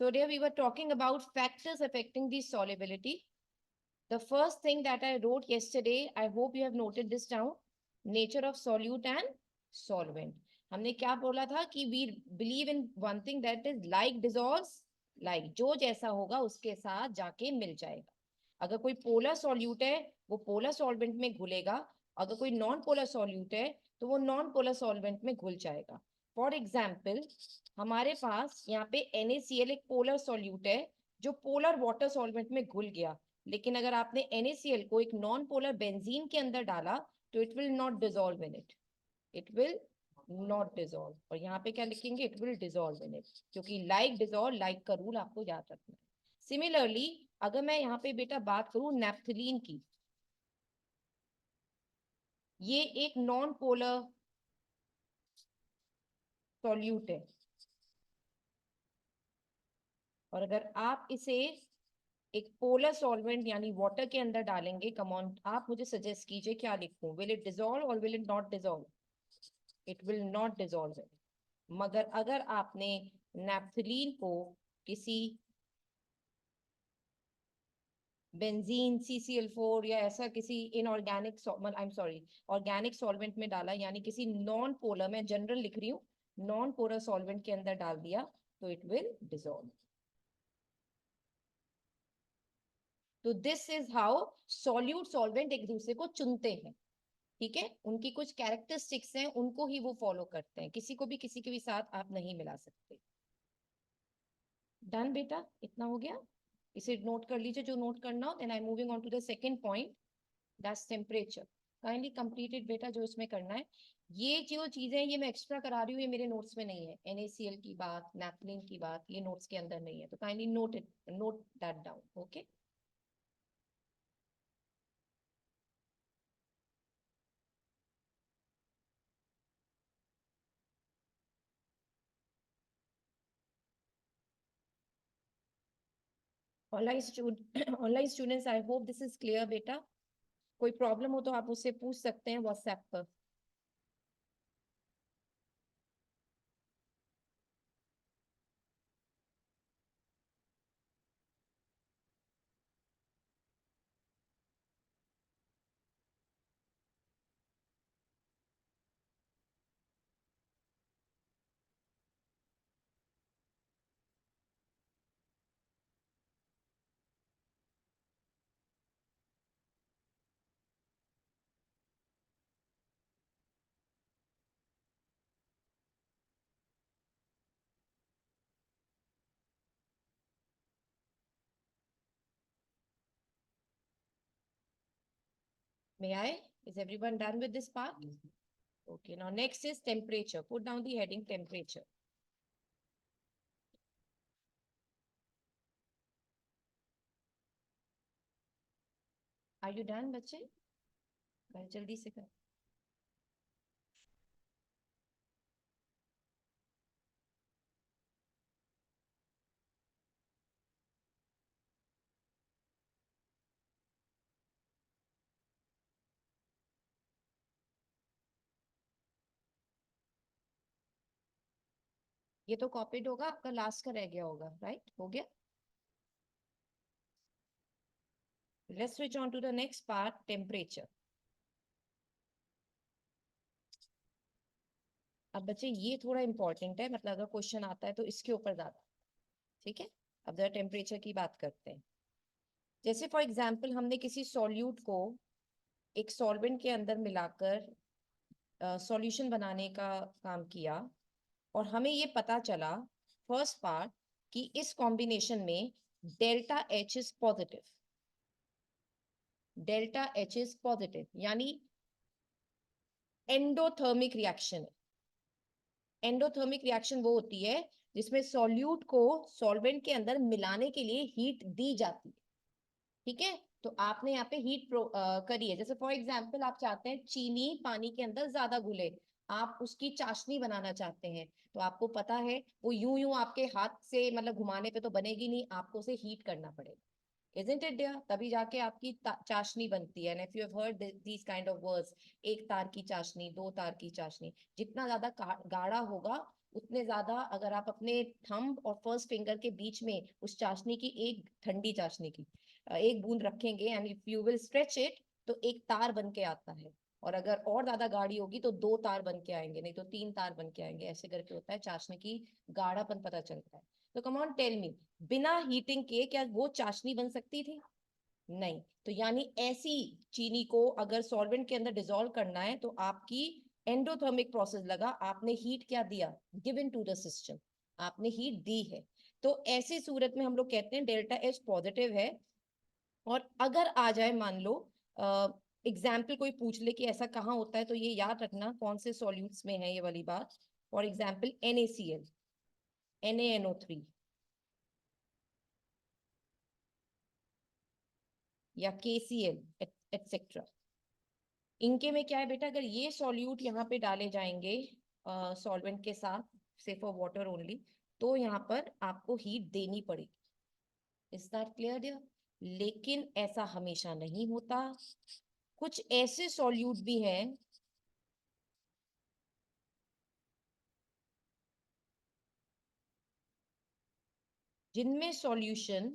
Today we were talking about factors affecting the solubility. The first thing that I wrote yesterday, I hope you have noted this down, nature of solute and solvent. हमने क्या बोला था कि we believe in one thing, that is like dissolves like, जो जैसा होगा उसके साथ जाके मिल जाएगा. अगर कोई पोलर सॉल्यूट है वो पोलर सॉल्वेंट में घुलेगा, अगर कोई नॉन पोलर सॉल्यूट है तो वो नॉन पोलर सॉल्वेंट में घुल जाएगा. फॉर एग्जाम्पल हमारे पास यहाँ पे NaCl एक पोलर सॉल्यूट है जो पोलर वाटर सॉल्वेंट में घुल गया, लेकिन अगर आपने NaCl को एक नॉन पोलर बेंजीन के अंदर डाला तो it will not dissolve in it, it will not dissolve. और यहाँ पे क्या लिखेंगे, it will dissolve in it, क्योंकि लाइक डिसॉल्व लाइक का रूल आपको याद रखना है. सिमिलरली अगर मैं यहाँ पे बेटा बात करूं नेफ्थलीन की, ये एक नॉन पोलर सॉल्यूट है, और अगर आप इसे एक पोलर सॉल्वेंट यानी वाटर के अंदर डालेंगे, कम ऑन आप मुझे सजेस्ट कीजिए क्या लिखूं, विल इट डिसॉल्व और will it not dissolve? It will not dissolve. मगर अगर आपने नेफ्थलीन को किसी बेंजीन CCl4 या ऐसा किसी inorganic I am sorry organic solvent में डाला, यानी किसी नॉन पोलर, मैं जनरल लिख रही हूँ, नॉन पोलर सॉल्वेंट के अंदर डाल दिया तो इट विल डिसॉल्व. तो this is how solute solvent एक दूसरे को चुनते हैं. ठीक है, उनकी कुछ कैरेक्टरिस्टिक्स हैं, उनको ही वो फॉलो करते हैं, किसी को भी किसी के भी साथ आप नहीं मिला सकते. डन बेटा, इतना हो गया, इसे नोट कर लीजिए जो नोट करना हो. Then I moving on to the second point, that's temperature. Kindly completed बेटा जो इसमें करना है. ये जो चीजें ये मैं एक्स्ट्रा करा रही हूँ, ये मेरे नोट्स में नहीं है. NaCl की बात, नैपथलीन की बात, ये नोट्स के अंदर नहीं है, तो kindly note it, note that down. Okay, online students, I hope this is clear बेटा. कोई प्रॉब्लम हो तो आप उससे पूछ सकते हैं व्हाट्सएप पर. May I? Is everyone done with this part? Okay, now next is temperature. Put down the heading temperature. Are you done बच्चे? कर जल्दी से कर. ये तो कॉपीड होगा आपका, लास्ट का रह गया होगा, राइट? हो गया. Let's switch on to the next part, temperature. अब बच्चे ये थोड़ा इंपॉर्टेंट है, मतलब अगर क्वेश्चन आता है तो इसके ऊपर ज्यादा. ठीक है, अब जरा टेम्परेचर की बात करते हैं. जैसे फॉर एग्जाम्पल हमने किसी सॉल्यूट को एक सॉल्वेंट के अंदर मिलाकर सॉल्यूशन बनाने का काम किया, और हमें ये पता चला फर्स्ट पार्ट कि इस कॉम्बिनेशन में delta H is positive. Delta H is positive यानी एंडोथर्मिक रिएक्शन है. एंडोथर्मिक रिएक्शन वो होती है जिसमें सॉल्यूट को सॉल्वेंट के अंदर मिलाने के लिए हीट दी जाती है. ठीक है, तो आपने यहाँ पे हीट करी है. जैसे फॉर एग्जांपल आप चाहते हैं चीनी पानी के अंदर ज्यादा घुले, आप उसकी चाशनी बनाना चाहते हैं, तो आपको पता है वो यूं यूं आपके हाथ से मतलब घुमाने पे तो बनेगी नहीं, आपको उसे हीट करना पड़ेगा. Isn't it dear? तभी जाके आपकी चाशनी बनती है. And if you have heard these kind of words, एक तार की चाशनी, दो तार की चाशनी, जितना ज्यादा गाढ़ा होगा उतने ज्यादा अगर आप अपने थंब और फर्स्ट फिंगर के बीच में उस चाशनी की, एक ठंडी चाशनी की एक बूंद रखेंगे and if you will stretch it, तो एक तार बन के आता है। और अगर और ज्यादा गाढ़ी होगी तो दो तार बन के आएंगे, नहीं तो तीन तार बन के आएंगे। ऐसे करके होता है, चाशनी की गाढ़ापन पता चलता है। तो कम ऑन टेल मी, बिना हीटिंग के क्या वो चाशनी बन सकती थी? नहीं। तो यानी ऐसी चीनी को अगर सॉल्वेंट के अंदर डिसॉल्व करना है तो आपकी एंडोथर्मिक प्रोसेस लगा, आपने हीट क्या दिया, गिवन टू द सिस्टम, आपने हीट दी है। तो ऐसी सूरत में हम लोग कहते हैं डेल्टा एच पॉजिटिव है। और अगर आ जाए मान लो एग्जाम्पल कोई पूछ ले कि ऐसा कहाँ होता है, तो ये याद रखना कौन से सॉल्यूट्स में है ये वाली बात। फॉर एग्जाम्पल NaCl, NaNO3 या KCl एटसेट्रा। इनके में क्या है बेटा, अगर ये सॉल्यूट यहाँ पे डाले जाएंगे सॉल्वेंट के साथ, से फॉर वाटर ओनली, तो यहाँ पर आपको हीट देनी पड़ेगी। Is that clear dear? लेकिन ऐसा हमेशा नहीं होता। कुछ ऐसे सॉल्यूट भी हैं जिनमें सॉल्यूशन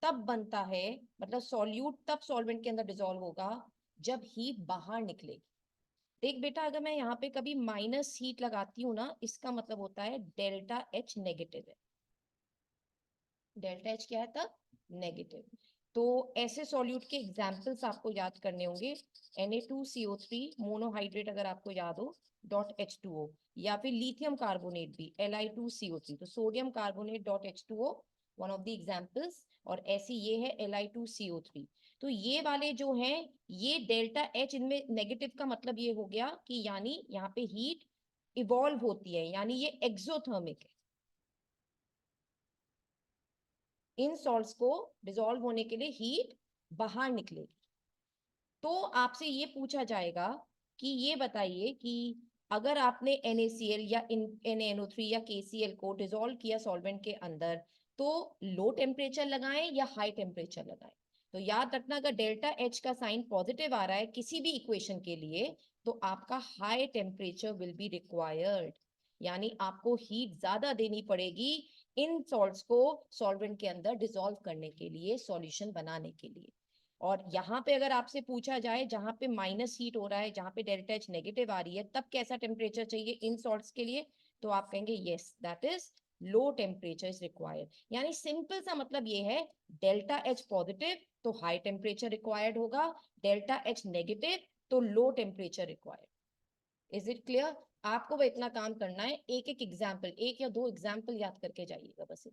तब बनता है, मतलब सॉल्यूट तब सॉल्वेंट के अंदर डिसॉल्व होगा जब हीट बाहर निकलेगी। देख बेटा, अगर मैं यहाँ पे कभी माइनस हीट लगाती हूँ ना, इसका मतलब होता है डेल्टा एच नेगेटिव है। डेल्टा एच क्या है तब? नेगेटिव। तो ऐसे सॉल्यूट के एग्जाम्पल्स आपको याद करने होंगे। Na2CO3 मोनोहाइड्रेट अगर आपको याद हो, .H2O, या फिर लिथियम कार्बोनेट भी Li2CO3, तो sodium carbonate .H2O one of the examples. और ऐसी ये है Li2CO3। तो ये वाले जो हैं, ये डेल्टा एच इनमें नेगेटिव का मतलब ये हो गया कि यानी यहाँ पे हीट इवॉल्व होती है, यानी ये एक्सोथर्मिक है। इन सॉल्ट्स को डिसॉल्व होने के लिए हीट बाहर निकलेगी। तो आपसे ये पूछा जाएगा कि ये बताइए कि अगर आपने NaCl या NaNO3 या KCl को डिसॉल्व किया सॉल्वेंट के अंदर, तो लो टेम्परेचर लगाएं या हाई टेम्परेचर लगाएं? तो याद रखना, अगर डेल्टा एच का साइन पॉजिटिव आ रहा है किसी भी इक्वेशन के लिए, तो आपका high temperature will be required, यानी आपको हीट ज्यादा देनी पड़ेगी इन सॉल्ट्स को सॉल्वेंट के अंदर डिसॉल्व करने के लिए, सॉल्यूशन बनाने के लिए। और यहाँ पे अगर आपसे पूछा जाए जहां पे माइनस हीट हो रहा है, जहां पे डेल्टा एच नेगेटिव आ रही है, तब कैसा टेम्परेचर चाहिए इन सॉल्ट्स के लिए, तो आप कहेंगे yes, that is low temperature is required. यानी सिंपल सा मतलब ये है, डेल्टा एच पॉजिटिव तो हाई टेम्परेचर रिक्वायर्ड होगा, डेल्टा एच नेगेटिव तो low temperature required. Is it clear? आपको वो इतना काम करना है, एक एक एग्जाम्पल, एक या दो एग्जाम्पल याद करके जाइएगा बस।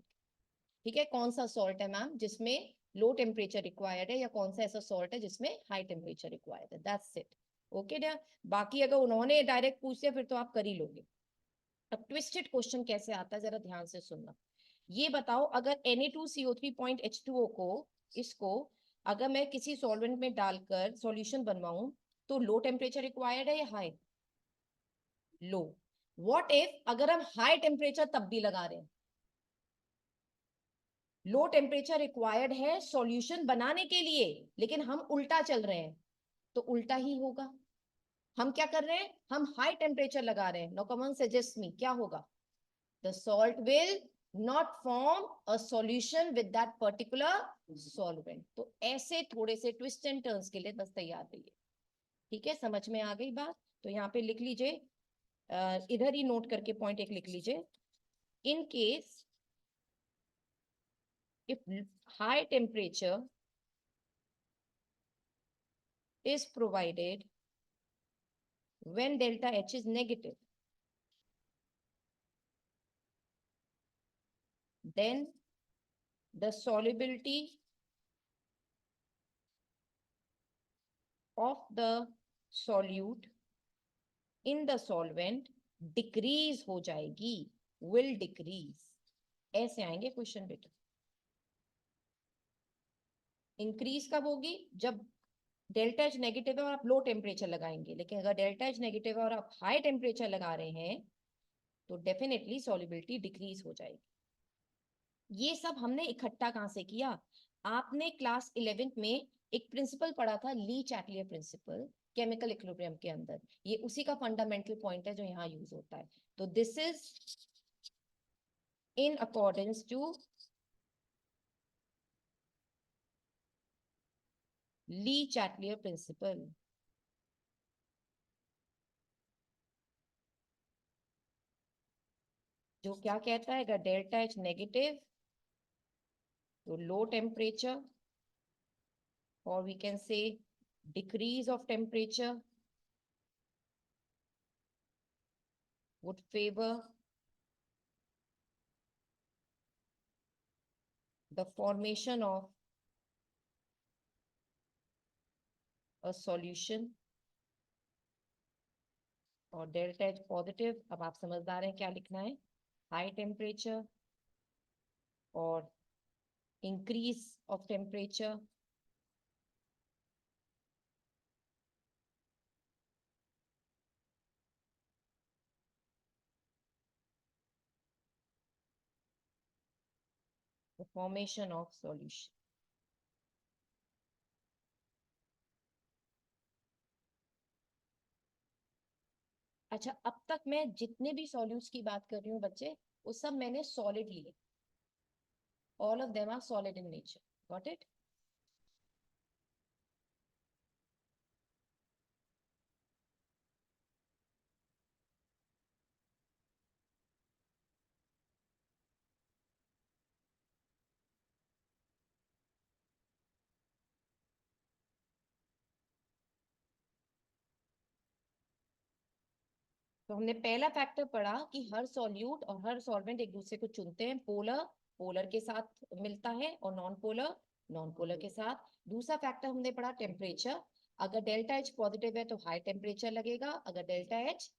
ठीक है, कौन सा सॉल्ट है मैम जिसमें लो टेम्परेचर रिक्वायर्ड है, या कौन सा ऐसा सॉल्ट है जिसमें हाई टेम्परेचर रिक्वायर्ड है, दैट्स इट। Okay dear? बाकी अगर उन्होंने डायरेक्ट पूछ लिया फिर तो आप कर ही लोगे। अब ट्विस्टेड क्वेश्चन कैसे आता है जरा ध्यान से सुनना। ये बताओ, अगर Na2CO3.H2O को, इसको अगर मैं किसी सॉल्वेंट में डालकर सॉल्यूशन बनवाऊं, तो लो टेम्परेचर रिक्वायर्ड है या हाई? लो। व्हाट इफ अगर हम हाई टेम्परेचर तब भी लगा रहे हैं? लो टेम्परेचर रिक्वायर्ड है सॉल्यूशन बनाने के लिए, लेकिन हम उल्टा चल रहे हैं, तो उल्टा ही होगा। हम क्या कर रहे हैं, हम हाई टेम्परेचर लगा रहे हैं। नो कमन सजेस्ट मी, क्या होगा? The salt will not form a solution with that particular solvent. तो ऐसे थोड़े से ट्विस्ट एंड टर्न्स के लिए बस तैयार रहिए। ठीक है, समझ में आ गई बात? तो यहाँ पे लिख लीजिए, इधर ही नोट करके पॉइंट एक लिख लीजिए। In case if high temperature is provided when delta H is negative, then the solubility of the solute in the solvent decrease हो जाएगी, will decrease। ऐसे आएंगे क्वेश्चन बेटा। इंक्रीज कब होगी? जब डेल्टा एच नेगेटिव है और आप लो टेम्परेचर लगाएंगे, लेकिन अगर डेल्टा एच नेगेटिव है और आप हाई टेम्परेचर लगा रहे हैं, तो डेफिनेटली सॉल्युबिलिटी डिक्रीज हो जाएगी। ये सब हमने इकट्ठा कहां से किया? आपने क्लास 11th में एक प्रिंसिपल पढ़ा था, ली चैटलियर प्रिंसिपल, केमिकल इक्विलिब्रियम के अंदर। ये उसी का फंडामेंटल पॉइंट है जो यहाँ यूज होता है। तो this is in accordance to Le Chatelier principle. जो क्या कहता है, अगर डेल्टा एच नेगेटिव तो लो टेम्परेचर, और we can say decrease of temperature would favor the formation of a solution, और डेल्टा एच पॉजिटिव, अब आप समझदार हैं क्या लिखना है, हाई टेम्परेचर और increase of temperature the formation of solution। अच्छा, अब तक मैं जितने भी सॉल्यूट्स की बात कर रही हूँ बच्चे, वो सब मैंने सॉलिड लिए, all of them are solid in nature, got it? तो हमने पहला फैक्टर पढ़ा कि हर सॉल्यूट और हर सॉल्वेंट एक दूसरे को चुनते हैं, पोलर पोलर के साथ मिलता है और नॉन पोलर नॉन पोलर के साथ। दूसरा फैक्टर हमने पढ़ा टेम्परेचर, अगर डेल्टा एच पॉजिटिव है तो हाई टेम्परेचर लगेगा, अगर डेल्टा एच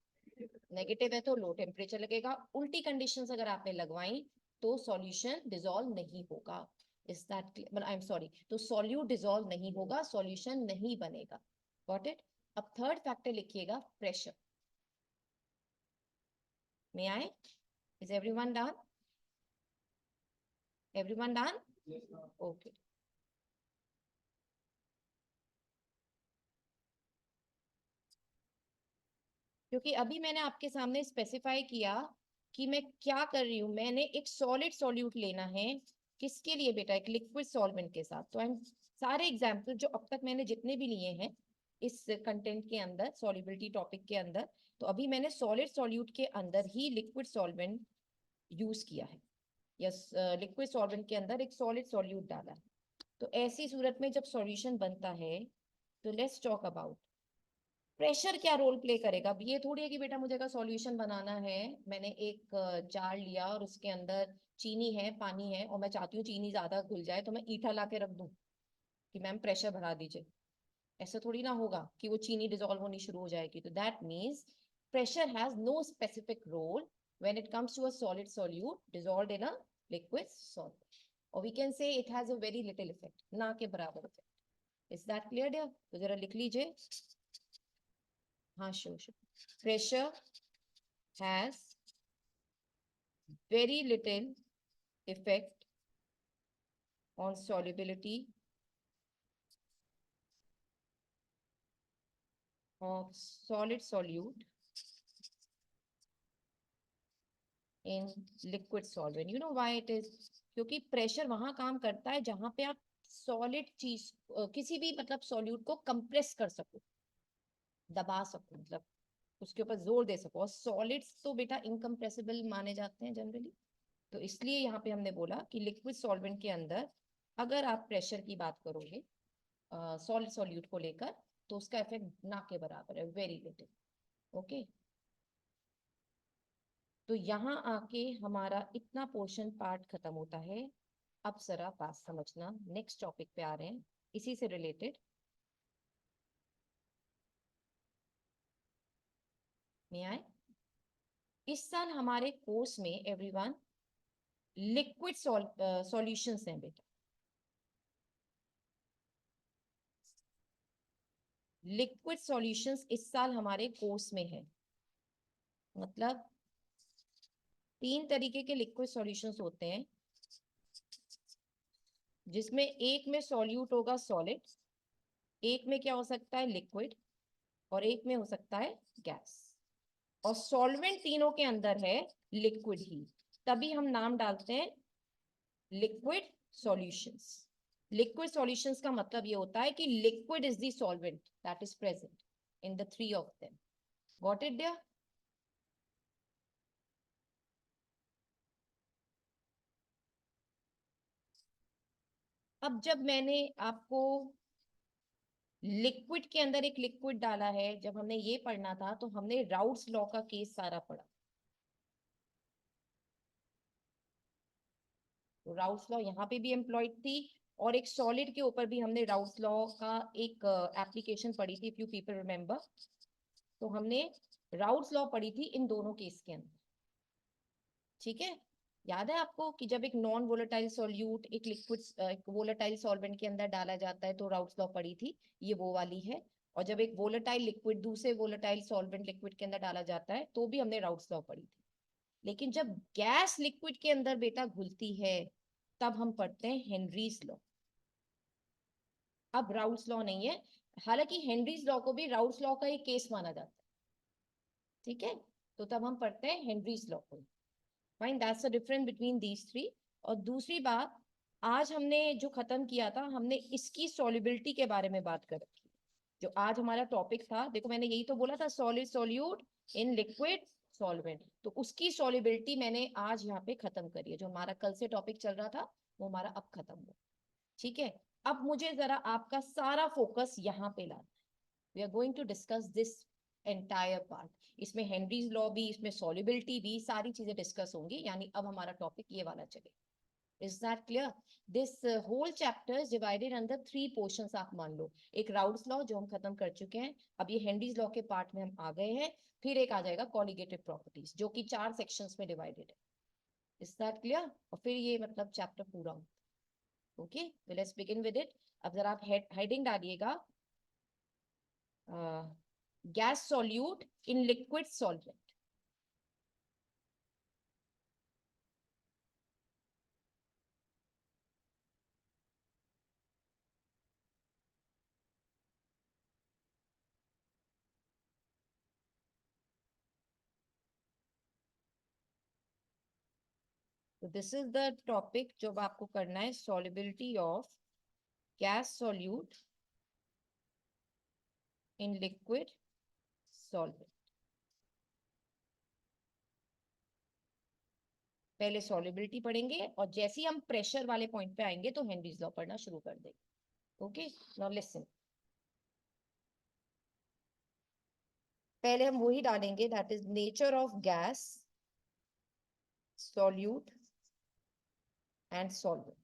नेगेटिव है तो लो टेम्परेचर लगेगा। उल्टी कंडीशंस अगर आपने लगवाई तो सॉल्यूशन डिसॉल्व नहीं होगा। Is that, I am sorry, तो सॉल्यूट डिसॉल्व नहीं होगा, सॉल्यूशन नहीं बनेगा। Got it? अब थर्ड फैक्टर लिखिएगा, pressure. May I? Is everyone done? Everyone done? Yes, ma'am. Okay. क्योंकि अभी मैंने आपके सामने स्पेसिफाई किया कि मैं क्या कर रही हूँ, मैंने एक सॉलिड सॉल्यूट लेना है। किसके लिए बेटा? एक लिक्विड सॉल्वेंट के साथ। तो हम सारे एग्जाम्पल जो अब तक मैंने जितने भी लिए हैं इस कंटेंट के अंदर, सॉल्युबिलिटी टॉपिक के अंदर, तो अभी मैंने सॉलिड सॉल्यूट के अंदर ही लिक्विड सॉल्वेंट यूज किया है, या लिक्विड सॉल्वेंट के अंदर एक सॉलिड सॉल्यूट डाला है। तो ऐसी सूरत में जब सॉल्यूशन बनता है तो लेट्स टॉक अबाउट प्रेशर क्या रोल प्ले करेगा। अब ये थोड़ी है कि बेटा मुझे का सॉल्यूशन बनाना है, मैंने एक जार लिया और उसके अंदर चीनी है, पानी है, और मैं चाहती हूँ चीनी ज्यादा घुल जाए तो मैं ईठा ला के रख दूं कि मैम प्रेशर बढ़ा दीजिए। ऐसा थोड़ी ना होगा कि वो चीनी डिसॉल्व होनी शुरू हो जाएगी। तो that means pressure has no specific role when it comes to a solid solute dissolved in a liquid solvent, और we can say it has a very little effect, ना के बराबर effect. Is that clear dear? तो जरा लिख लीजिए। हाँ, sure sure. Pressure has very little effect on solubility of solid solute in liquid solvent. You know why it is? क्योंकि pressure वहां काम करता है जहां पे आप सॉलिड चीज, किसी भी मतलब सॉल्यूट को कंप्रेस कर सको, दबा सको, मतलब उसके ऊपर जोर दे सको। और सॉलिड्स तो बेटा इनकम्प्रेसिबल माने जाते हैं जनरली। तो इसलिए यहाँ पे हमने बोला कि लिक्विड सॉल्वेंट के अंदर अगर आप प्रेशर की बात करोगे सॉलिड सॉल्यूट को लेकर, तो उसका इफेक्ट ना के बराबर है, वेरी लिटिल। ओके, तो यहाँ आके हमारा इतना पोर्शन पार्ट खत्म होता है। अब जरा बात समझना, नेक्स्ट टॉपिक पे आ रहे हैं इसी से रिलेटेड। में आए, इस साल हमारे कोर्स में एवरीवन लिक्विड सॉल्यूशंस हैं बेटा। लिक्विड सॉल्यूशंस इस साल हमारे कोर्स में है। मतलब 3 तरीके के लिक्विड सॉल्यूशंस होते हैं, जिसमें एक में सॉल्यूट होगा सॉलिड, एक में क्या हो सकता है लिक्विड, और एक में हो सकता है गैस। और सॉल्वेंट तीनों के अंदर है लिक्विड ही, तभी हम नाम डालते हैं लिक्विड सॉल्यूशंस। लिक्विड सॉल्यूशंस का मतलब ये होता है कि liquid is the solvent that is present in the three of them. Got it there? अब जब मैंने आपको लिक्विड के अंदर एक लिक्विड डाला है, जब हमने ये पढ़ना था तो हमने राउट्स लॉ का केस सारा पढ़ा। तो राउट्स लॉ यहाँ पे भी एम्प्लॉयड थी, और एक सॉलिड के ऊपर भी हमने राउट्स लॉ का एक एप्लीकेशन पढ़ी थी, इफ यू पीपल रिमेम्बर। तो हमने राउट्स लॉ पढ़ी थी इन दोनों केस के अंदर। ठीक है, याद है आपको कि जब एक नॉन वोलेटाइल सॉल्यूट एक लिक्विड एक वोलेटाइल सॉल्वेंट के अंदर डाला जाता है तो राउट्स लॉ पढ़ी थी, ये वो वाली है। और जब एक वोलेटाइल लिक्विड दूसरे वोलेटाइल सॉल्वेंट लिक्विड के अंदर डाला जाता है तो भी हमने राउट्स लॉ पढ़ी थी। लेकिन जब गैस लिक्विड के अंदर बेटा घुलती है तब हम पढ़ते हैं हेनरीज लॉ। अब राउल्स लॉ नहीं है, हालांकि हेनरीज लॉ को भी राउल्स लॉ का एक केस माना जाता है। ठीक है, तो तब हम पढ़ते हैं हेनरीज लॉ को। Fine, that's the difference between these three. और दूसरी बात, आज हमने जो खत्म किया था, हमने इसकी सॉल्युबिलिटी के बारे में बात कर रखी। जो आज हमारा टॉपिक था, देखो मैंने यही तो बोला था, solid solute in liquid solvent, तो उसकी सॉल्युबिलिटी मैंने आज यहाँ पे खत्म करी है। जो हमारा कल से टॉपिक चल रहा था वो हमारा अब खत्म हुआ। ठीक है, अब मुझे जरा आपका सारा फोकस यहाँ पे लाना। We are going to discuss this entire part. इसमें हेनरीज लॉ भी, इसमें सॉल्युबिलिटी भी, सारी चीजें डिस्कस होंगी। यानी अब हमारा टॉपिक ये वाला चले। Is that clear? This whole chapter is divided under three portions, आप मान लो। एक राउल्स लॉ जो हम खत्म कर चुके हैं, अब ये हेनरीज लॉ के पार्ट में हम आ गए हैं। फिर एक आ जाएगा कॉलिगेटिव प्रॉपर्टीज, जो कि 4 सेक्शंस में डिवाइडेड है। Is that clear? और फिर ये मतलब चैप्टर पूरा हो। ओके, तो लेट्स बिगिन विद इट। अब जरा आप हेडिंग डालिएगा, gas solute in liquid solvent. तो दिस इज द टॉपिक जो आपको करना है, solubility of gas solute in liquid solvent. पहले सॉल्युबिलिटी पढ़ेंगे और जैसे ही हम प्रेशर वाले पॉइंट पे आएंगे तो हेनरीज लॉ पढ़ना शुरू कर देंगे। Okay, now listen. पहले हम वही डालेंगे, that is nature of gas solute and solvent.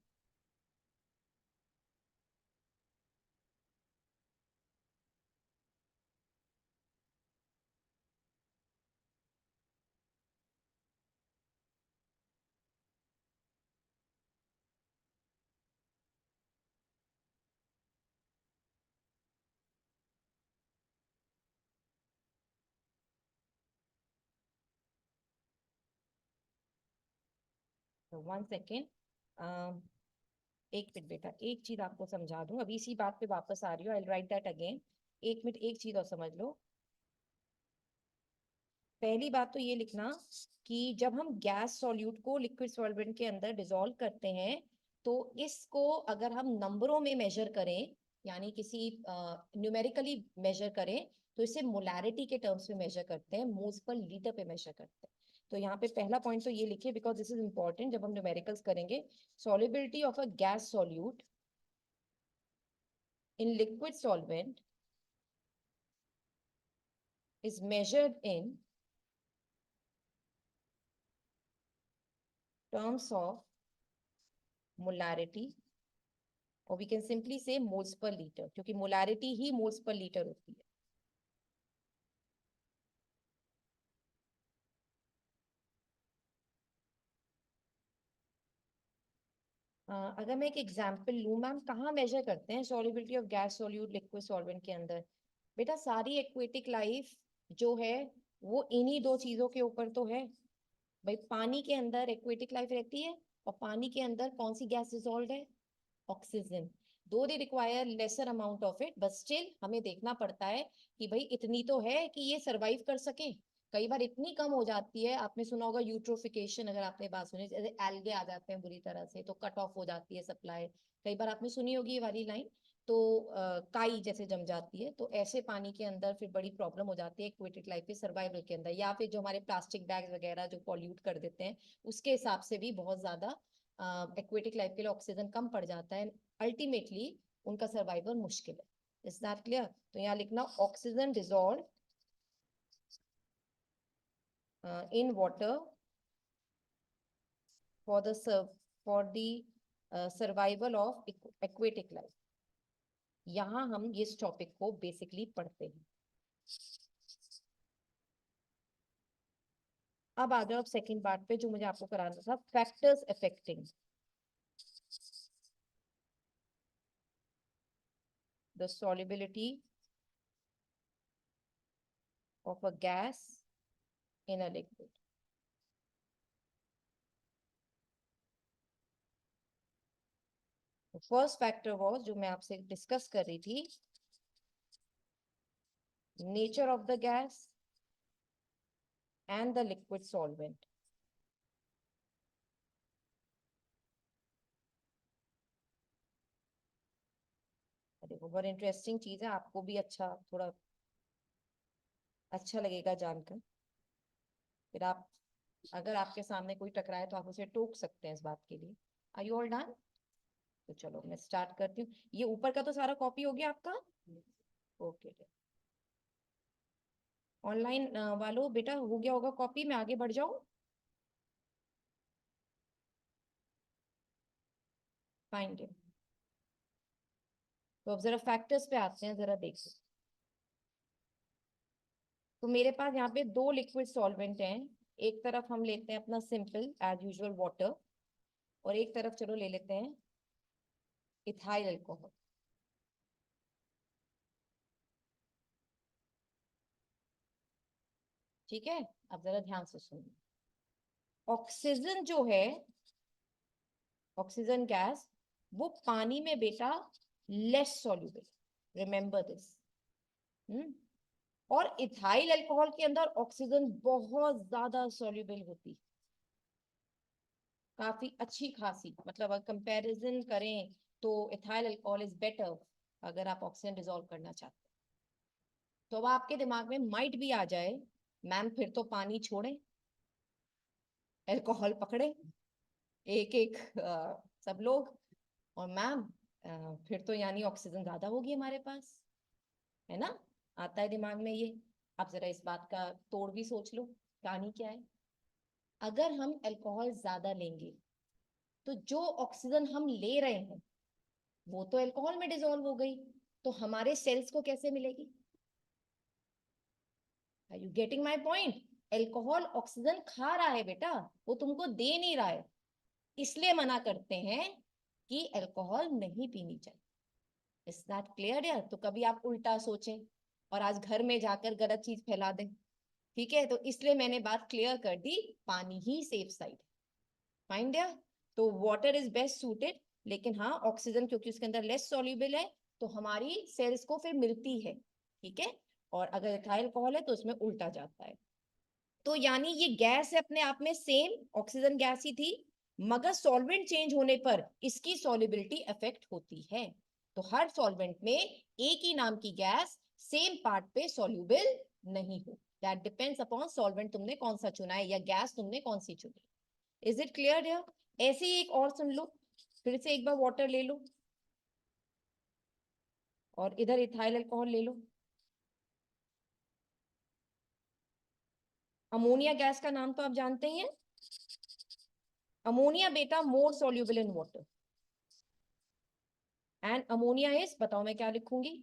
One second, एक मिनट बेटा, एक चीज आपको समझा दूं, अभी इसी बात पे वापस आ रही हूँ। आई राइट दैट अगेन। एक मिनट, एक चीज और समझ लो। पहली बात तो ये लिखना कि जब हम गैस सॉल्यूट को लिक्विड सॉल्वेंट के अंदर डिसॉल्व करते हैं तो इसको अगर हम नंबरों में मेजर करें, यानी किसी न्यूमेरिकली मेजर करें, तो इसे मोलैरिटी के टर्म्स में मेजर करते हैं, मोल्स पर लीटर पे मेजर करते हैं। तो यहाँ पे पहला पॉइंट तो ये लिखिए, बिकॉज दिस इज इंपॉर्टेंट जब हम न्यूमेरिकल्स करेंगे। Solubility of a gas solute in liquid solvent is measured in terms of molarity, or we can simply say moles per liter, क्योंकि molarity ही moles per liter होती है। अगर मैं एक example लूं, मैम कहाँ मेजर करते हैं solubility of gas solute liquid solvent के अंदर? बेटा सारी एक्वेटिक लाइफ जो है वो इन्हीं दो चीजों के ऊपर तो है। भाई पानी के अंदर एक्वेटिक लाइफ रहती है, और पानी के अंदर कौन सी गैस डिसॉल्व है? ऑक्सीजन। दो they require lesser amount of it, but still हमें देखना पड़ता है कि भाई इतनी तो है कि ये सरवाइव कर सके। कई बार इतनी कम हो जाती है, आपने सुना होगा यूट्रोफिकेशन, अगर आपने बात सुनी, जैसे एल्गे आ जाते हैं बुरी तरह से तो कट ऑफ हो जाती है सप्लाई। कई बार आपने सुनी होगी ये वाली लाइन। तो काई जैसे जम जाती है, तो ऐसे पानी के अंदर फिर बड़ी प्रॉब्लम हो जाती है एक्वेटिक लाइफ के सर्वाइवल के अंदर, या फिर जो हमारे प्लास्टिक बैग वगैरह जो पॉल्यूट कर देते हैं उसके हिसाब से भी बहुत ज्यादा एक्वेटिक लाइफ के लिए ऑक्सीजन कम पड़ जाता है। अल्टीमेटली उनका सर्वाइवल मुश्किल है। Is that clear? तो यहाँ लिखना oxygen dissolve in water for the survival of aquatic life. यहाँ हम इस टॉपिक को बेसिकली पढ़ते हैं। अब आ जाओ सेकेंड पार्ट पे जो मुझे आपको कराना था, factors affecting the solubility of a gas in a liquid. First factor was जो मैं आपसे डिस्कस कर रही थी, nature of the gas and the liquid solvent. देखो बहुत इंटरेस्टिंग चीज है, आपको भी अच्छा थोड़ा अच्छा लगेगा जानकर। फिर आप अगर आपके सामने कोई टकराए तो आप उसे टोक सकते हैं इस बात के लिए। Are you all done? तो चलो मैं स्टार्ट करती हूँ। ये ऊपर का तो सारा कॉपी हो गया आपका? ओके। ऑनलाइन वालों बेटा हो गया होगा कॉपी, मैं आगे बढ़ जाऊं? फाइन। तो अब जरा फैक्टर्स पे आते हैं, जरा देखो। तो मेरे पास यहाँ पे दो लिक्विड सॉल्वेंट हैं। एक तरफ हम लेते हैं अपना सिंपल एज यूजुअल वाटर, और एक तरफ चलो ले लेते हैं इथाइल अल्कोहल। ठीक है, अब जरा ध्यान से सुनो। ऑक्सीजन जो है, ऑक्सीजन गैस, वो पानी में बेटा लेस सॉल्युबल, रिमेंबर दिस। और इथाइल अल्कोहल के अंदर ऑक्सीजन बहुत ज्यादा सॉल्युबल होती, काफी अच्छी खासी, मतलब अगर कंपैरिजन करें तो इथाइल अल्कोहल इज बेटर अगर आप ऑक्सीजन डिसॉल्व करना चाहते हैं। तो अब आपके दिमाग में माइट भी आ जाए, मैम फिर तो पानी छोड़े, अल्कोहल पकड़े एक एक सब लोग, और मैम फिर तो यानी ऑक्सीजन ज्यादा होगी हमारे पास, है ना? आता है दिमाग में ये। आप जरा इस बात का तोड़ भी सोच लो, कहानी क्या है। अगर हम अल्कोहल ज्यादा लेंगे तो जो ऑक्सीजन हम ले रहे हैं वो तो अल्कोहल में डिसॉल्व हो गई, तो हमारे सेल्स को कैसे मिलेगी? Are you getting my point? Alcohol oxygen खा रहा है बेटा, वो तुमको दे नहीं रहा है। इसलिए मना करते हैं कि अल्कोहल नहीं पीनी चाहिए। इज दैट क्लियर यार? तो कभी आप उल्टा सोचें और आज घर में जाकर गलत चीज फैला दें। ठीक है, तो इसलिए मैंने बात क्लियर कर दी, पानी ही सेफ साइड। फाइंड यार। तो वाटर इज बेस्ट सूटेड, लेकिन हाँ ऑक्सीजन क्योंकि उसके अंदर लेस सॉल्युबल है तो हमारी सेल्स को फिर मिलती है। ठीक है, और अगर इथाइल अल्कोहल है तो उसमें उल्टा जाता है। तो यानी ये गैस है अपने आप में सेम, ऑक्सीजन गैस ही थी, मगर सॉल्वेंट चेंज होने पर इसकी सॉल्युबिलिटी अफेक्ट होती है। तो हर सॉल्वेंट में एक ही नाम की गैस सेम पार्ट पे सॉल्युबल नहीं हो। दैट डिपेंड्स अपॉन सॉल्वेंट तुमने कौन सा चुना है या गैस तुमने कौन सी चुनी। इज इट क्लियर यार? ऐसे ही एक और सुन लो, फिर से एक बार वाटर ले लो और इधर इथाइल अल्कोहल ले लो। अमोनिया गैस का नाम तो आप जानते ही हैं। अमोनिया बेटा more soluble in water, and ammonia is, बताओ मैं क्या लिखूंगी,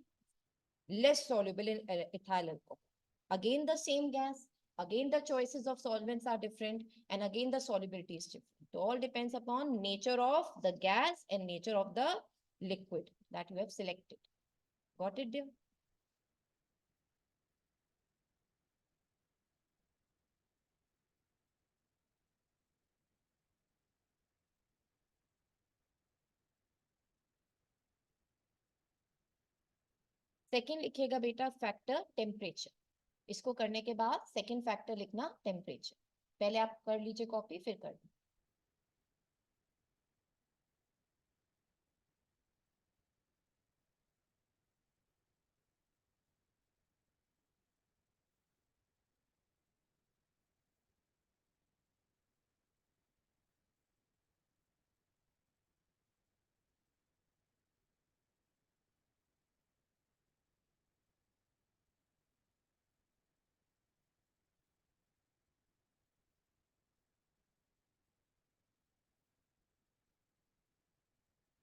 less soluble in ethyl alcohol. Again the same gas, again the choices of solvents are different, and again the solubility is different. It all depends upon nature of the gas and nature of the liquid that you have selected. Got it, dear? Second लिखिएगा बेटा factor temperature. इसको करने के बाद second factor लिखना temperature. पहले आप कर लीजिए कॉपी, फिर कर लीजिए।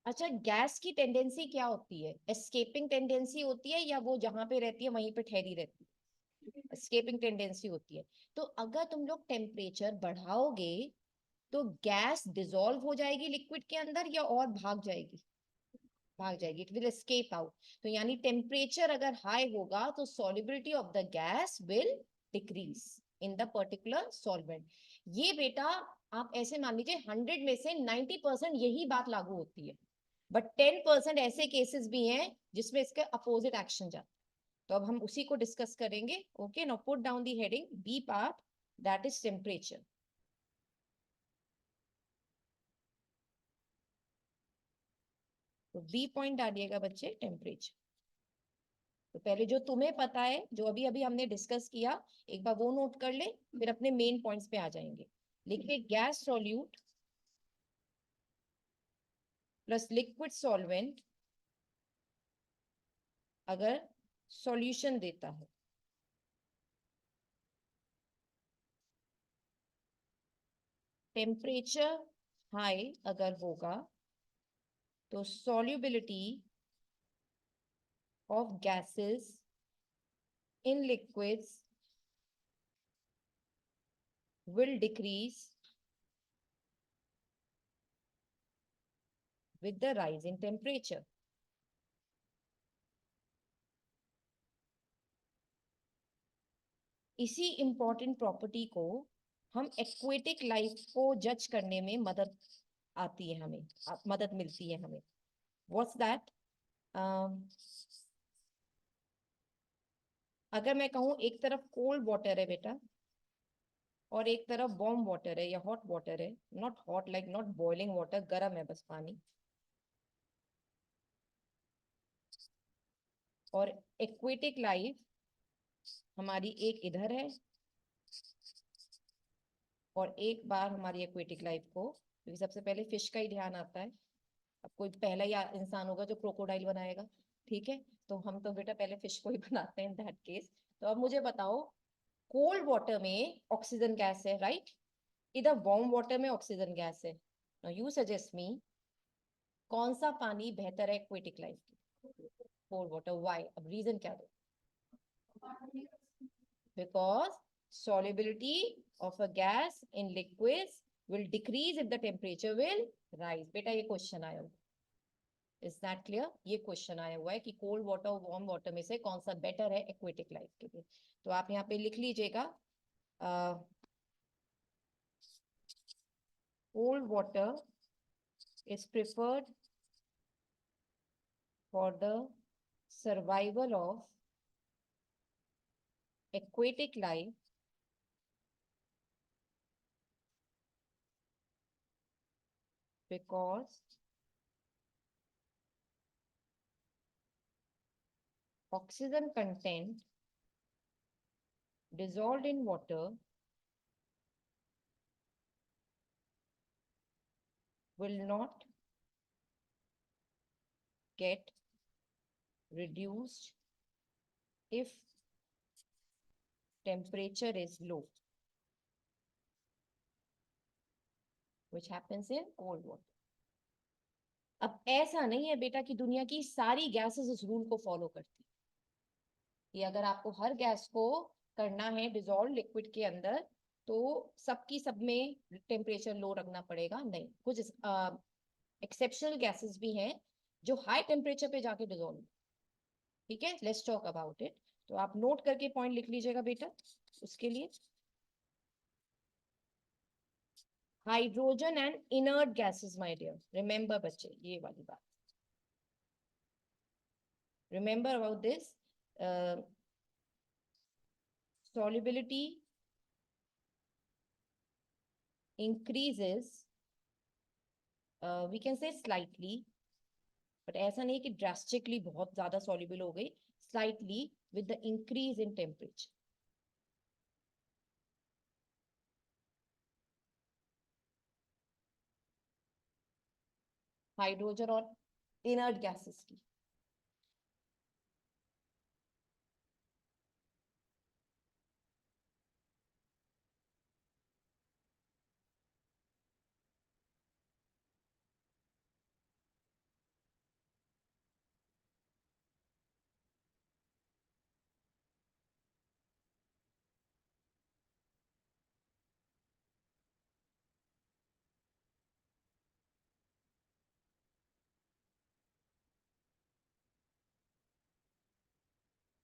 अच्छा, गैस की टेंडेंसी क्या होती है? एस्केपिंग टेंडेंसी होती है या वो जहां पे रहती है वहीं पे ठहरी रहती है? एस्केपिंग टेंडेंसी होती है। तो अगर तुम लोग टेम्परेचर बढ़ाओगे तो गैस डिसॉल्व हो जाएगी लिक्विड के अंदर या और भाग जाएगी? भाग जाएगी, इट विल एस्केप आउट। तो यानी टेम्परेचर अगर हाई होगा तो solubility of the gas will decrease in the particular solvent. ये बेटा आप ऐसे मान लीजिए 100 में से 90% यही बात लागू होती है, बट 10% ऐसे केसेस भी हैं जिसमें इसके अपोजिट एक्शन जाता है। तो अब हम उसी को डिस्कस करेंगे। Okay, now put down the heading B part, that is temperature. तो बी पॉइंट डालिएगा बच्चे, टेम्परेचर। तो पहले जो तुम्हें पता है, जो अभी अभी हमने डिस्कस किया, एक बार वो नोट कर ले, फिर अपने मेन पॉइंट्स पे आ जाएंगे। लिखिए gas solute plus liquid solvent अगर सॉल्यूशन देता है, टेम्परेचर हाई अगर होगा तो solubility of gases in liquids will decrease with the rise in temperature. इसी इंपॉर्टेंट प्रॉपर्टी को हम एक्वेटिक लाइफ को जज करने में मदद आती है, हमें मदद मिलती है हमें। What's that? अगर मैं कहूँ एक तरफ कोल्ड वाटर है बेटा और एक तरफ वार्म वाटर है या हॉट वाटर है, not hot like not boiling water, गर्म है बस पानी, और एक्वेटिक लाइफ हमारी एक इधर है और एक बार हमारी एक्वेटिक लाइफ को, क्योंकि सबसे पहले फिश का ही ध्यान आता है। अब कोई पहला ही इंसान होगा जो क्रोकोडाइल बनाएगा, ठीक है? तो हम तो बेटा पहले फिश को ही बनाते हैं इन दैट केस। तो अब मुझे बताओ, कोल्ड वाटर में ऑक्सीजन गैस है, राइट? इधर वार्म वाटर में ऑक्सीजन गैस है। नाउ यू सजेस्ट मी, कौन सा पानी बेहतर है एक्वेटिक लाइफ के? Cold water. व्हाई? अब रीजन क्या दो? Because solubility of a gas in liquids will decrease if the temperature will rise. बेटा ये क्वेश्चन आया हुआ, इज दैट क्लियर? ये क्वेश्चन आया हुआ है कि कोल्ड वाटर और वार्म वाटर में से कौन सा बेटर है एक्वेटिक लाइफ के लिए। तो आप यहाँ पे लिख लीजिएगा, cold water is preferred for the survival of aquatic life because oxygen content dissolved in water will not get reduced if temperature is low, which happens in cold water. अब ऐसा नहीं है बेटा कि दुनिया की सारी गैसेस इस रूल को फॉलो करती, कि अगर आपको हर गैस को करना है डिसॉल्व लिक्विड के अंदर तो सबकी सब में टेम्परेचर लो रखना पड़ेगा, नहीं। कुछ एक्सेप्शनल गैसेस भी हैं जो हाई टेम्परेचर पे जाके डिसॉल्व, ठीक है? Let's talk about it. तो आप नोट करके पॉइंट लिख लीजिएगा बेटा उसके लिए। Hydrogen and inert gases my dear, remember बच्चे ये वाली बात, remember about this. solubility increases, we can say slightly, but ऐसा नहीं कि drastically बहुत ज्यादा soluble हो गई, slightly with the increase in temperature. Hydrogen और इनर्ट गैसेस की.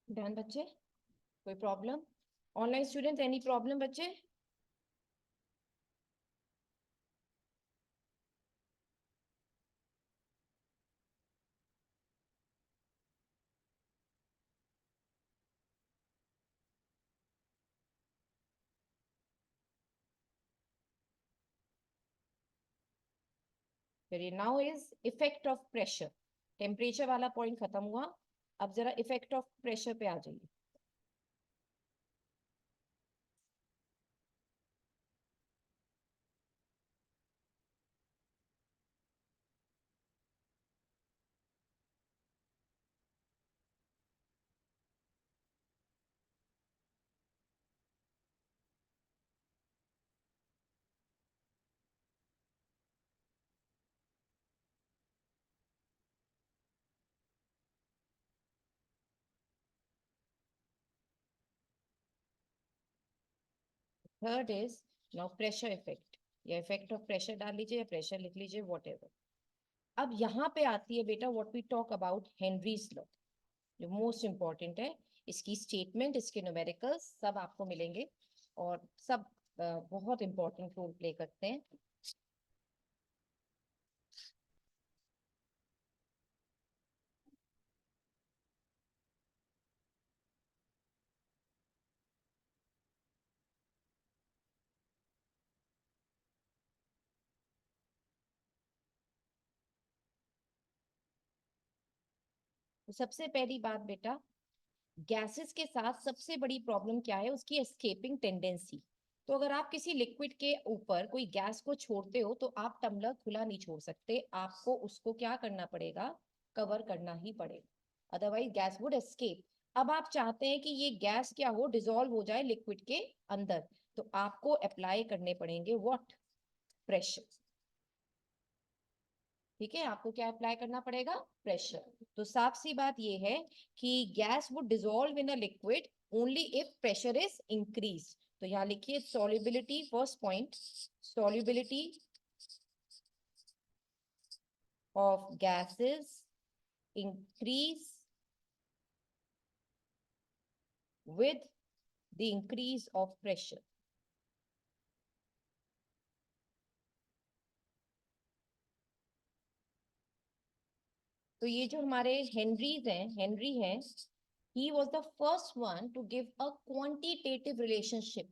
डन बच्चे, कोई problem? Online student any problem बच्चे? चलिए, now is effect of pressure. Temperature वाला पॉइंट खत्म हुआ, अब जरा इफेक्ट ऑफ प्रेशर पे आ जाइए. Third is now pressure effect, या इफेक्ट ऑफ प्रेशर डाल लीजिए या प्रेशर लिख लीजिए, वॉट एवर. अब यहाँ पे आती है बेटा what we talk about Henry's law, जो मोस्ट इंपॉर्टेंट है. इसकी स्टेटमेंट, इसके न्यूमेरिकल्स सब आपको मिलेंगे और सब बहुत इंपॉर्टेंट रोल प्ले करते हैं. तो सबसे पहली बात बेटा, गैसेस के साथ सबसे बड़ी प्रॉब्लम क्या है? उसकी एस्केपिंग टेंडेंसी. तो अगर आप किसी लिक्विड के ऊपर कोई गैस को छोड़ते हो तो आप टम्बलर खुला नहीं छोड़ सकते, आपको उसको क्या करना पड़ेगा? कवर करना ही पड़ेगा, अदरवाइज गैस वुड एस्केप. अब आप चाहते हैं कि ये गैस क्या हो, डिसॉल्व हो जाए लिक्विड के अंदर, तो आपको अप्लाई करने पड़ेंगे व्हाट? प्रेशर. ठीक है, आपको क्या अप्लाई करना पड़ेगा? प्रेशर. तो साफ सी बात ये है कि gas would dissolve in a liquid only if pressure is increase. तो यहाँ लिखिए solubility, first point, solubility of gases increase with the increase of pressure. तो ये जो हमारे हेनरीज हैं, हेनरी हैं, he was the first one to give a quantitative relationship.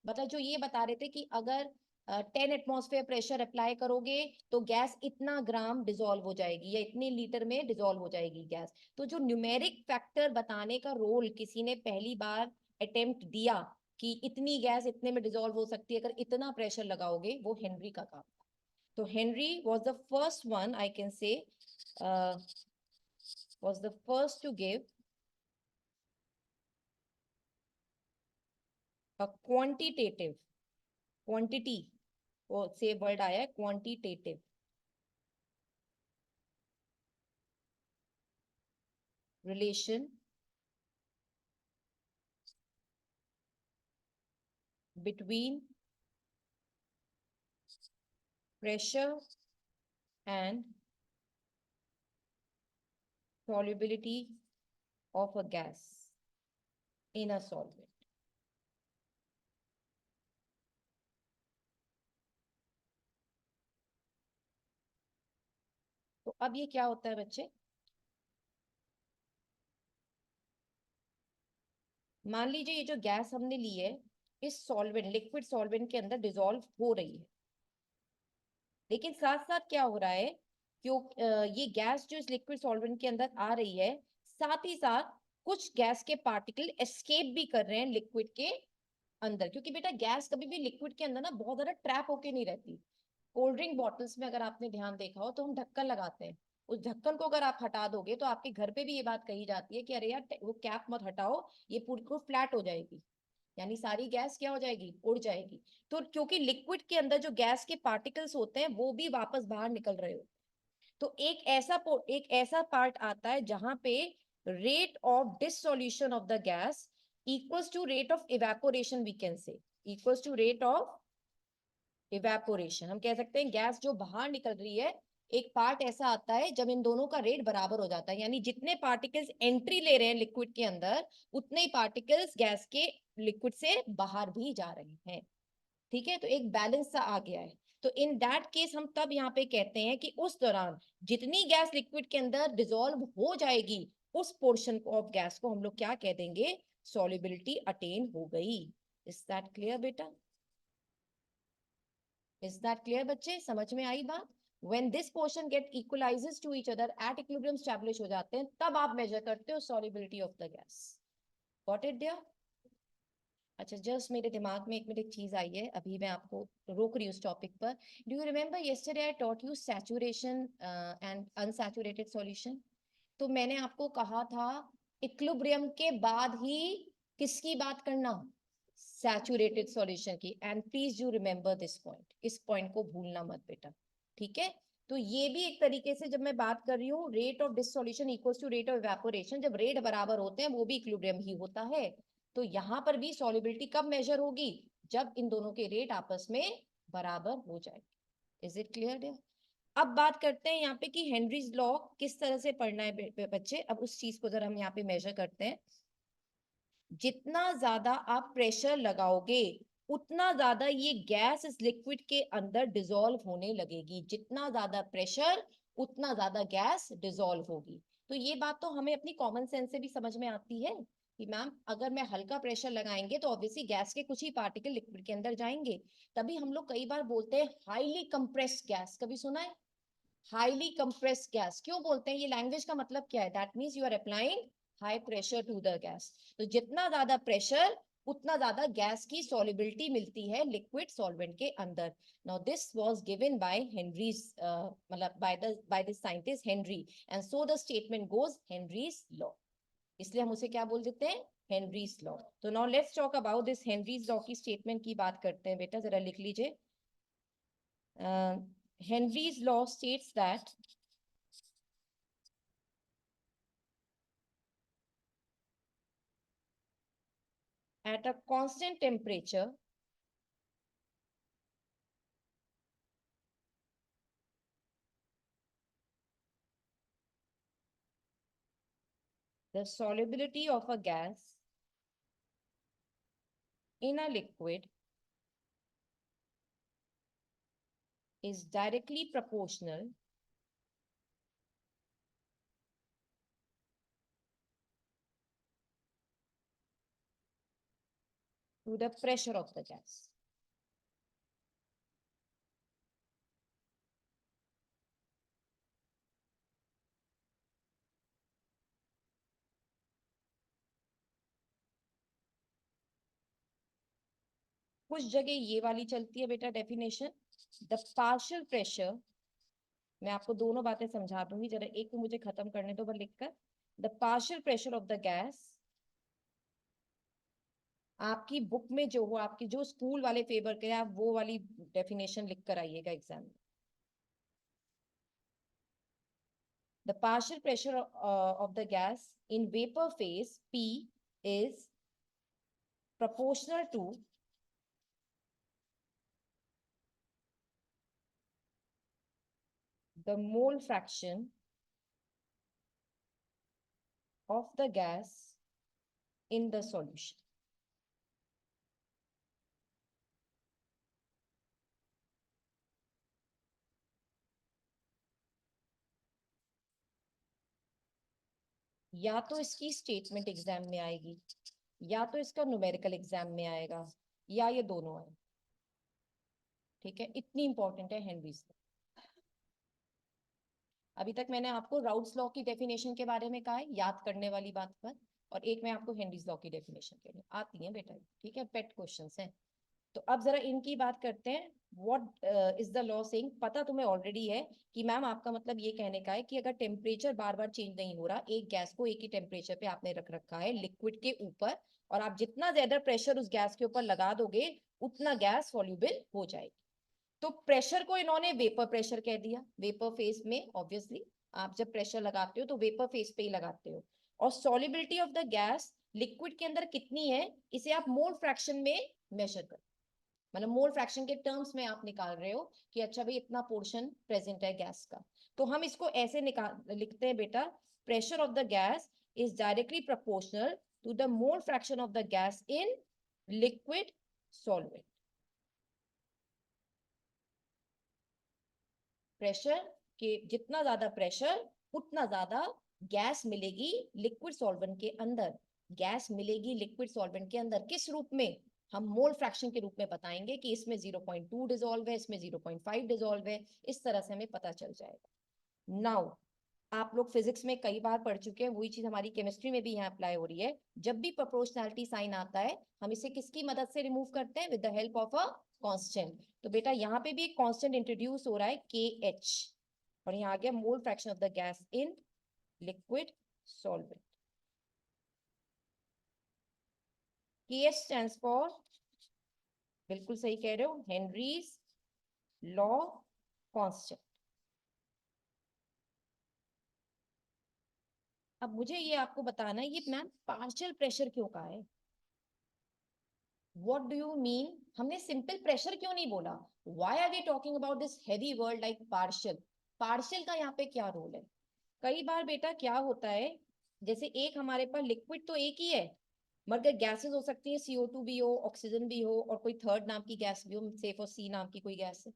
मतलब जो ये बता रहे थे कि अगर 10 एटमॉस्फेयर प्रेशर अप्लाई करोगे तो गैस इतना ग्राम डिसॉल्व हो जाएगी या इतने लीटर में डिसॉल्व हो जाएगी गैस. तो जो न्यूमेरिक फैक्टर बताने का रोल किसी ने पहली बार अटेम्प्ट दिया कि इतनी गैस इतने में डिसॉल्व हो सकती है अगर इतना प्रेशर लगाओगे, वो हेनरी का काम. तो Henry was the first one, I can say, uh, was the first to give a quantitative, quantity, वो से वर्ड आया है quantitative relation between pressure and solubility of a gas in a solvent. तो अब ये क्या होता है बच्चे? मान लीजिए ये जो गैस हमने ली है इस सॉल्वेंट, लिक्विड सॉल्वेंट के अंदर डिसॉल्व हो रही है, लेकिन साथ साथ क्या हो रहा है, क्यों ये गैस जो इस लिक्विड सॉल्वेंट के अंदर आ रही है, साथ ही साथ कुछ गैस के पार्टिकल एस्केप भी कर रहे हैं लिक्विड के अंदर, क्योंकि बेटा गैस कभी भी लिक्विड के अंदर ना बहुत ज्यादा ट्रैप होके नहीं रहती। कोल्ड ड्रिंक बॉटल्स में अगर आपने ध्यान देखा हो तो हम ढक्कन लगाते हैं, उस ढक्कन को अगर आप हटा दोगे तो आपके घर पे भी ये बात कही जाती है कि अरे यार वो कैप मत हटाओ, ये पूरी को फ्लैट हो जाएगी, यानी सारी गैस क्या हो जाएगी, उड़ जाएगी। तो क्योंकि लिक्विड के अंदर जो गैस के पार्टिकल्स होते हैं वो भी वापस बाहर निकल रहे हो, तो एक ऐसा पार्ट आता है जहां पे rate of dissolution of the gas equals to rate of evaporation, we can say equals to rate of evaporation. हम कह सकते हैं गैस जो बाहर निकल रही है, एक पार्ट ऐसा आता है जब इन दोनों का रेट बराबर हो जाता है, यानी जितने पार्टिकल्स एंट्री ले रहे हैं लिक्विड के अंदर उतने ही पार्टिकल्स गैस के लिक्विड से बाहर भी जा रहे हैं। ठीक है, तो एक बैलेंस सा आ गया है। तो इन दैट केस हम तब यहाँ पे कहते हैं कि उस दौरान जितनी गैस लिक्विड के अंदर डिसॉल्व हो जाएगी उस पोर्शन ऑफ गैस को हम लोग क्या कह देंगे, सॉल्युबिलिटी अटेन हो गई। इज दैट क्लियर बेटा? इज दैट क्लियर बच्चे, समझ में आई बात? when this portion get equalizes to each other at equilibrium establish हो जाते हैं, तब आप मेजर करते हो solubility of the gas. Got it there? अच्छा, जस्ट मेरे दिमाग में एक चीज आई है, अभी मैं आपको रोक रही हूँ उस टॉपिक पर। Do you remember yesterday I taught you saturation and unsaturated solution? तो मैंने आपको कहा था इक्विलिब्रियम के बाद ही किसकी बात करना, सैचुरेटेड सॉल्यूशन की। And please you remember this point, इस पॉइंट को भूलना मत बेटा, ठीक है? तो ये भी एक तरीके से जब मैं बात कर रही हूँ rate of dissolution equals to rate of evaporation, जब रेट बराबर होते हैं वो भी इक्विलिब्रियम ही होता है। तो यहाँ पर भी सॉल्युबिलिटी कब मेजर होगी, जब इन दोनों के रेट आपस में बराबर हो जाए। Is it clear? अब बात करते हैं यहाँ पे कि हेनरीज लॉ किस तरह से पढ़ना है बच्चे। अब उस चीज को जरा हम यहाँ पे मेजर करते हैं। जितना ज्यादा आप प्रेशर लगाओगे उतना ज्यादा ये गैस इस लिक्विड के अंदर डिसॉल्व होने लगेगी, जितना ज्यादा प्रेशर उतना ज्यादा गैस डिसॉल्व होगी। तो ये बात तो हमें अपनी कॉमन सेंस से भी समझ में आती है कि मैम अगर मैं हल्का प्रेशर लगाएंगे तो ऑब्वियसली गैस के कुछ ही पार्टिकल लिक्विड के अंदर जाएंगे। तभी हम लोग कई बार बोलते हैं हाईली कंप्रेस्ड गैस, कभी सुना है हाईली कंप्रेस्ड गैस? क्यों बोलते हैं, ये लैंग्वेज का मतलब क्या है, that means you are applying high pressure to the gas. तो जितना ज्यादा प्रेशर उतना ज्यादा गैस की सॉल्युबिलिटी मिलती है लिक्विड सॉल्वेंट के अंदर। Now this was given by Henry's, मतलब by the scientist Henry, and so the statement goes Henry's law. इसलिए हम उसे क्या बोल देते हैं, हेनरीज लॉ। तो now let's talk about this Henry's law की स्टेटमेंट की बात करते हैं बेटा, जरा लिख लीजिए। Henry's law states that at a constant temperature, the solubility of a gas in a liquid is directly proportional to the pressure of the gas. कुछ जगह ये वाली चलती है बेटा डेफिनेशन, द पार्शियल प्रेशर। मैं आपको दोनों बातें समझा दूंगी, जरा एक तो मुझे खत्म करने दो बार लिखकर। The partial pressure of the gas, आपकी बुक में जो हो, आपकी जो स्कूल वाले फेवर के, आप वो वाली डेफिनेशन लिख कर आइएगा एग्जाम में। The partial pressure of the gas in vapor phase P is proportional to the mole fraction of the gas in the solution. या तो इसकी स्टेटमेंट एग्जाम में आएगी या तो इसका न्यूमेरिकल एग्जाम में आएगा या ये दोनों आए। ठीक है, इतनी इंपॉर्टेंट है हेनरीज लॉ। अभी तक मैंने आपको राउल्ट्स लॉ की डेफिनेशन के बारे में कहा है, याद करने वाली बात पर, और एक मैं आपको हेनरीज लॉ की डेफिनेशन के लिए आती है बेटा। ठीक है, पेट क्वेश्चंस हैं। तो अब जरा इनकी बात करते हैं। What is the law saying? पता तुम्हें ऑलरेडी है कि मैम आपका मतलब ये कहने का है कि अगर टेम्परेचर बार बार चेंज नहीं हो रहा, एक गैस को एक ही टेम्परेचर पे आपने रख रखा है लिक्विड के ऊपर, और आप जितना ज्यादा प्रेशर उस गैस के ऊपर लगा दोगे उतना गैस सॉल्युबल हो जाएगी। तो प्रेशर को इन्होंने वेपर प्रेशर कह दिया। वेपर फेज में ऑब्वियसली आप जब प्रेशर लगाते हो तो वेपर फेज पे ही लगाते हो। और solubility of the gas liquid के अंदर कितनी है, इसे आप मोल फ्रैक्शन में मेजर कर, मतलब मोल फ्रैक्शन के टर्म्स में आप निकाल रहे हो कि अच्छा भाई इतना पोर्शन प्रेजेंट है गैस का। तो हम इसको ऐसे निकाल लिखते हैं बेटा, pressure of the gas is directly proportional to the mole fraction of the gas in liquid solvent. Pressure के जितना ज्यादा प्रेशर उतना ज्यादा गैस मिलेगी लिक्विड सॉल्वेंट के अंदर। गैस मिलेगी लिक्विड सॉल्वेंट के अंदर किस रूप में? हम मोल फ्रैक्शन के रूप में बताएंगे कि इसमें 0.2 डिसॉल्व है, इसमें 0.5 डिसॉल्व है। इस तरह से हमें पता चल जाएगा। नाउ आप लोग फिजिक्स में कई बार पढ़ चुके हैं, वही चीज हमारी केमिस्ट्री में भी यहाँ अप्लाई हो रही है। जब भी प्रोपोर्शनैलिटी साइन आता है हम इसे किसकी मदद से रिमूव करते हैं? With the help of a constant. तो बेटा यहाँ पे भी एक कांस्टेंट इंट्रोड्यूस हो रहा है KH, और यहाँ आ गया मोल fraction of the gas in liquid solvent. KH stands for, बिल्कुल सही कह रहे हो, हेनरीज लॉ कांस्टेंट। अब मुझे ये आपको बताना है, ये मैम पार्शियल प्रेशर क्यों कहा है? What do you mean? हमने सिंपल प्रेशर क्यों नहीं बोला? Why are we talking about this heavy word like partial? Partial का यहाँ पे क्या रोल है? कई बार बेटा क्या होता है, जैसे एक हमारे पास लिक्विड तो एक ही है, मगर गैसेस हो सकती है, CO2 भी हो, ऑक्सीजन भी हो, और कोई थर्ड नाम की गैस भी हो, से फॉर C नाम की कोई गैस है।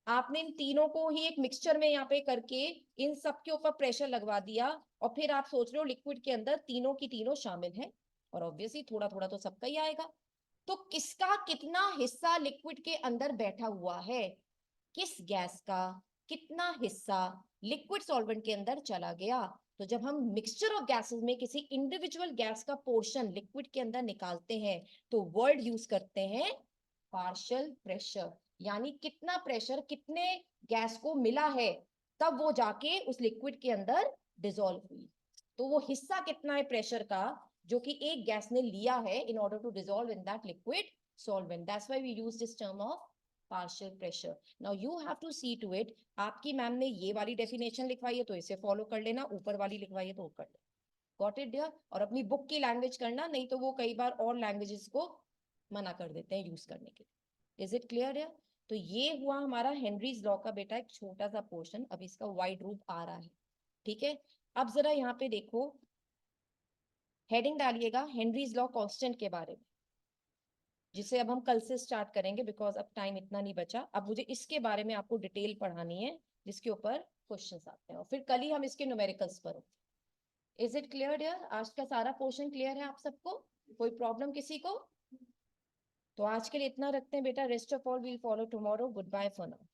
आपने इन तीनों को ही एक मिक्सचर में यहाँ पे करके इन सब के ऊपर प्रेशर लगवा दिया, और फिर आप सोच रहे हो लिक्विड के अंदर तीनों की तीनों शामिल है, और ऑब्वियसली थोड़ा थोड़ा तो सबका ही आएगा। तो किसका कितना हिस्सा लिक्विड के अंदर बैठा हुआ है, किस गैस का कितना हिस्सा लिक्विड सॉल्वेंट के अंदर चला गया। तो जब हम मिक्सचर ऑफ गैसेस में किसी इंडिविजुअल गैस का पोर्शन लिक्विड के अंदर निकालते हैं तो वर्ड यूज करते हैं पार्शियल प्रेशर, यानी कितना प्रेशर कितने गैस को मिला है तब वो जाके उस लिक्विड के अंदर डिसॉल्व हुई। तो वो हिस्सा कितना है प्रेशर का जो कि एक गैस ने लिया है in order to dissolve in that liquid solvent. That's why we use this term of partial pressure. Now you have to see to it, आपकी मैम ने ये वाली डेफिनेशन लिखवाई है तो इसे फॉलो कर लेना, ऊपर वाली लिखवाई है तो कर लेना। Got it dear? और अपनी बुक की लैंग्वेज करना, नहीं तो वो कई बार और लैंग्वेजेस को मना कर देते हैं यूज करने के लिए। इज इट क्लियर है? तो ये हुआ हमारा हेनरीज लॉ का बेटा एक छोटा सा पोर्शन, अब इसका वाइड रूप आ रहा है। ठीक है, अब जरा यहाँ पे देखो, हेडिंग डालिएगा हेनरीज लॉ कांस्टेंट के बारे में, जिसे अब हम कल से स्टार्ट करेंगे बिकॉज अब टाइम इतना नहीं बचा। अब मुझे इसके बारे में आपको डिटेल पढ़ानी है जिसके ऊपर क्वेश्चंस आते हैं, और फिर कल ही हम इसके न्यूमेरिकल्स पर। Is it clear dear? आज का सारा पोर्शन क्लियर है आप सबको? कोई प्रॉब्लम किसी को? तो आज के लिए इतना रखते हैं बेटा। Rest of all will follow tomorrow. Goodbye for now.